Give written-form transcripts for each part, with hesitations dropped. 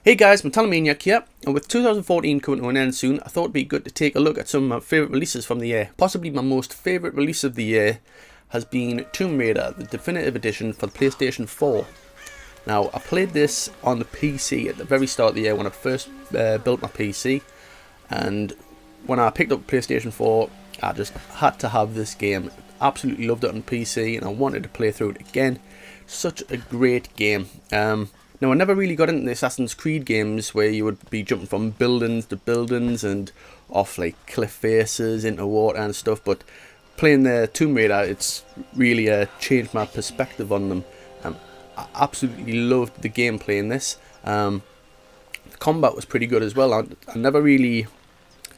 Hey guys, Maniac here, and with 2014 coming to an end soon, I thought it'd be good to take a look at some of my favourite releases from the year. Possibly my most favourite release of the year has been Tomb Raider, the definitive edition for the PlayStation 4. Now, I played this on the PC at the very start of the year when I first built my PC, and when I picked up PlayStation 4, I just had to have this game. Absolutely loved it on PC, and I wanted to play through it again. Such a great game. Now, I never really got into the Assassin's Creed games where you would be jumping from buildings to buildings and off like cliff faces into water and stuff, but playing the Tomb Raider, it's really changed my perspective on them. I absolutely loved the gameplay in this. The combat was pretty good as well. I never really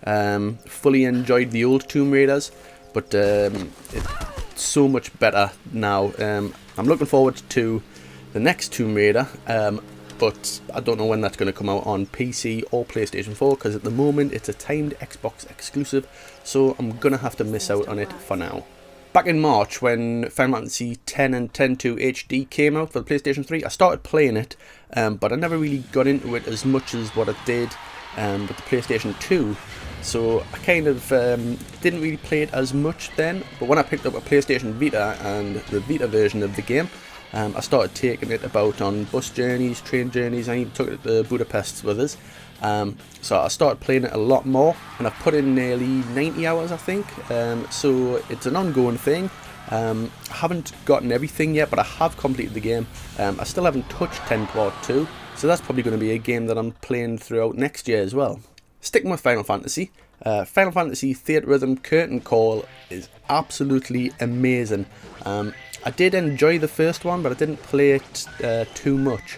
fully enjoyed the old Tomb Raiders, but it's so much better now. I'm looking forward to the next Tomb Raider, but I don't know when that's going to come out on PC or PlayStation 4, because at the moment it's a timed Xbox exclusive, so I'm going to have to miss out on it for now. Back in March, when Final Fantasy X and X-2 HD came out for the PlayStation 3, I started playing it, but I never really got into it as much as what I did with the PlayStation 2. So I kind of didn't really play it as much then, but when I picked up a PlayStation Vita and the Vita version of the game, I started taking it about on bus journeys, train journeys. I even took it to Budapest with us. So I started playing it a lot more, and I've put in nearly 90 hours, I think. So it's an ongoing thing. I haven't gotten everything yet, but I have completed the game. I still haven't touched 10 Part 2, so that's probably going to be a game that I'm playing throughout next year as well. Sticking with Final Fantasy, Final Fantasy Theatrhythm Curtain Call is absolutely amazing. I did enjoy the first one, but I didn't play it too much.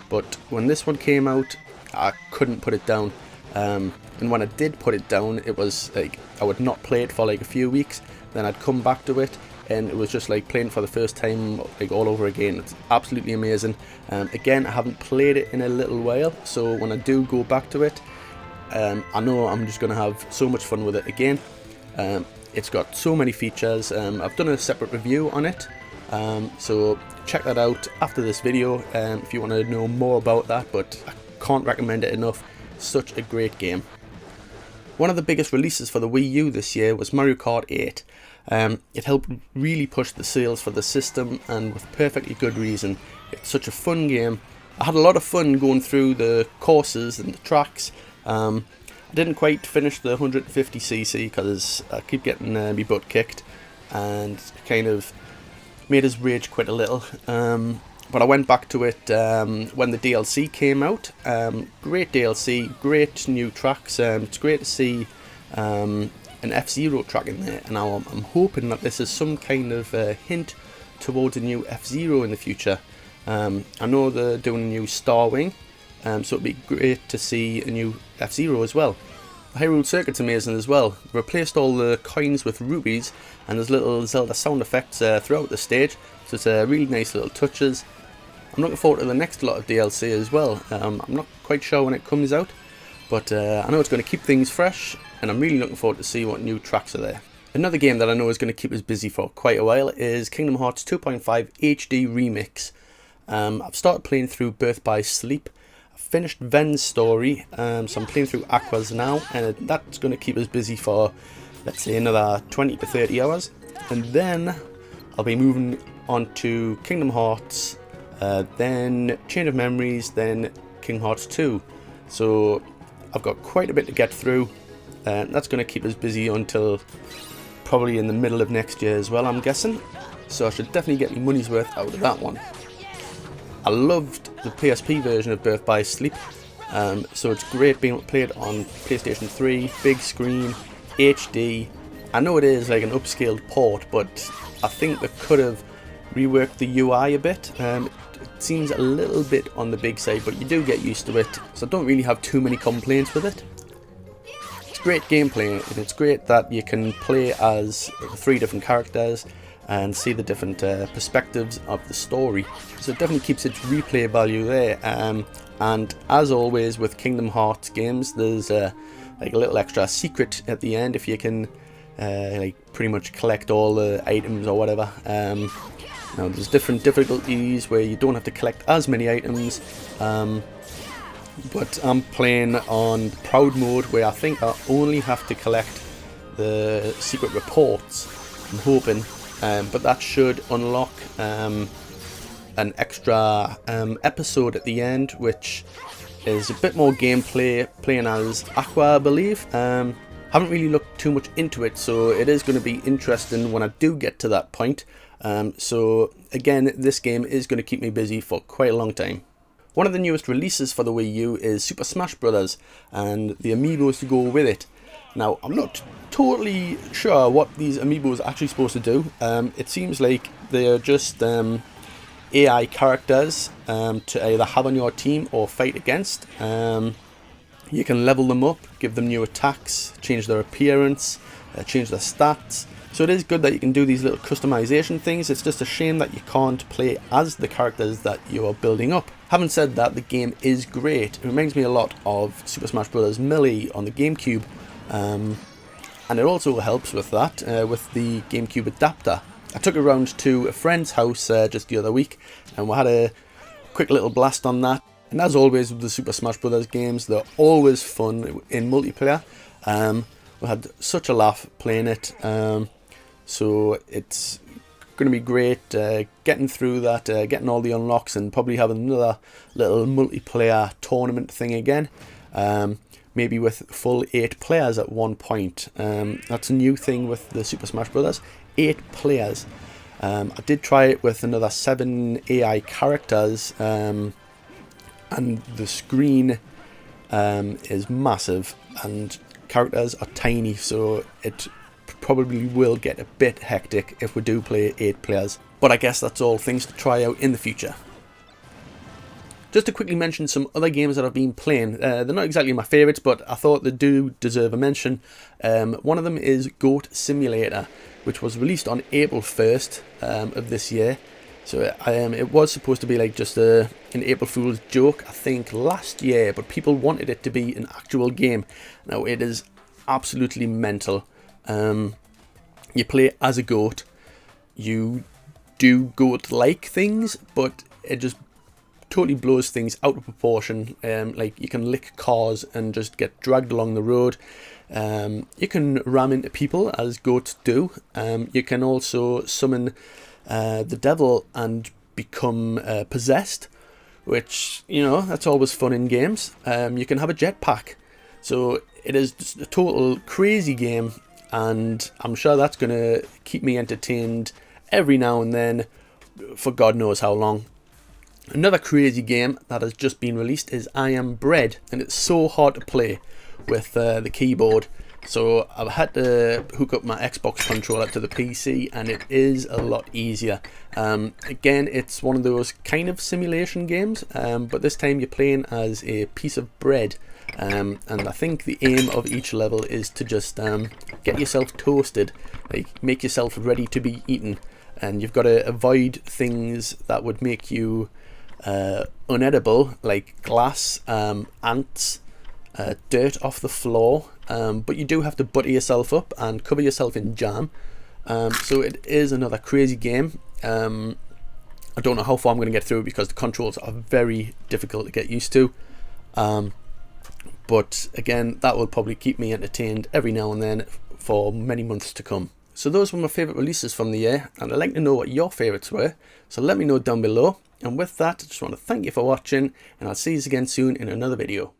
But when this one came out, I couldn't put it down. And when I did put it down, it was like I would not play it for like a few weeks, then I'd come back to it, and it was just like playing for the first time like all over again. It's absolutely amazing. Again, I haven't played it in a little while, so when I do go back to it, I know I'm just going to have so much fun with it again. It's got so many features. I've done a separate review on it, so check that out after this video if you want to know more about that, but I can't recommend it enough. Such a great game. One of the biggest releases for the Wii U this year was Mario Kart 8. It helped really push the sales for the system, and with perfectly good reason. It's such a fun game. I had a lot of fun going through the courses and the tracks. I didn't quite finish the 150cc because I keep getting my butt kicked, and kind of made us rage quit a little. But I went back to it when the DLC came out. Great DLC, great new tracks. It's great to see an F-Zero track in there, and now I'm hoping that this is some kind of hint towards a new F-Zero in the future. I know they're doing a new Star Wing, so it'd be great to see a new F-Zero as well. The Hyrule Circuit's amazing as well. They replaced all the coins with rubies, and there's little Zelda sound effects throughout the stage, so it's really nice little touches. I'm looking forward to the next lot of DLC as well. I'm not quite sure when it comes out, but I know it's going to keep things fresh, and I'm really looking forward to see what new tracks are there. Another game that I know is going to keep us busy for quite a while is Kingdom Hearts 2.5 HD Remix. I've started playing through Birth by Sleep. I've finished Ven's story, so I'm playing through Aqua's now, and that's going to keep us busy for, let's say, another 20 to 30 hours. And then I'll be moving on to Kingdom Hearts, then Chain of Memories, then Kingdom Hearts 2. So I've got quite a bit to get through, and that's going to keep us busy until probably in the middle of next year as well, I'm guessing. So I should definitely get my money's worth out of that one. I loved the PSP version of Birth by Sleep, so it's great being played on PlayStation 3, big screen, HD. I know it is like an upscaled port, but I think they could have reworked the UI a bit. It seems a little bit on the big side, but you do get used to it, so I don't really have too many complaints with it. It's great gameplay, and it's great that you can play as 3 different characters and see the different perspectives of the story, so it definitely keeps its replay value there. And as always with Kingdom Hearts games, there's like a little extra secret at the end if you can like pretty much collect all the items or whatever. Now there's different difficulties where you don't have to collect as many items, but I'm playing on proud mode, where I think I only have to collect the secret reports. I'm hoping, but that should unlock an extra episode at the end, which is a bit more gameplay, playing as Aqua, I believe. Haven't really looked too much into it, so it is going to be interesting when I do get to that point. So again, this game is going to keep me busy for quite a long time. One of the newest releases for the Wii U is Super Smash Bros. And the amiibos to go with it. Now, I'm not totally sure what these amiibos are actually supposed to do. It seems like they're just AI characters to either have on your team or fight against. You can level them up, give them new attacks, change their appearance, change their stats. So it is good that you can do these little customization things. It's just a shame that you can't play as the characters that you are building up. Having said that, the game is great. It reminds me a lot of Super Smash Bros. Melee on the GameCube. And it also helps with that, with the GameCube adapter. I took it around to a friend's house just the other week, and we had a quick little blast on that. And as always with the Super Smash Bros. Games, they're always fun in multiplayer. We had such a laugh playing it, so it's going to be great getting through that, getting all the unlocks, and probably having another little multiplayer tournament thing again. Maybe with full 8 players at one point. That's a new thing with the Super Smash Bros. 8 players. I did try it with another 7 AI characters, and the screen is massive and characters are tiny, so it probably will get a bit hectic if we do play 8 players. But I guess that's all things to try out in the future. Just to quickly mention some other games that I've been playing. They're not exactly my favourites, but I thought they do deserve a mention. One of them is Goat Simulator, which was released on April 1st of this year. So it was supposed to be like just an April Fool's joke, I think, last year, but people wanted it to be an actual game. Now, it is absolutely mental. You play as a goat. You do goat-like things, but it just totally blows things out of proportion. Like, you can lick cars and just get dragged along the road. You can ram into people, as goats do. You can also summon the devil and become possessed, which, you know, that's always fun in games. You can have a jetpack. So it is just a total crazy game, and I'm sure that's going to keep me entertained every now and then for God knows how long. Another crazy game that has just been released is I Am Bread, and it's so hard to play with the keyboard. So I've had to hook up my Xbox controller to the PC, and it is a lot easier. Again, it's one of those kind of simulation games, but this time you're playing as a piece of bread. And I think the aim of each level is to just get yourself toasted, like make yourself ready to be eaten. And you've got to avoid things that would make you unedible, like glass, ants, dirt off the floor. But you do have to butter yourself up and cover yourself in jam. So it is another crazy game. I don't know how far I'm going to get through it because the controls are very difficult to get used to. But again, that will probably keep me entertained every now and then for many months to come. So those were my favourite releases from the year, and I'd like to know what your favourites were. So let me know down below. And with that, I just want to thank you for watching, and I'll see you again soon in another video.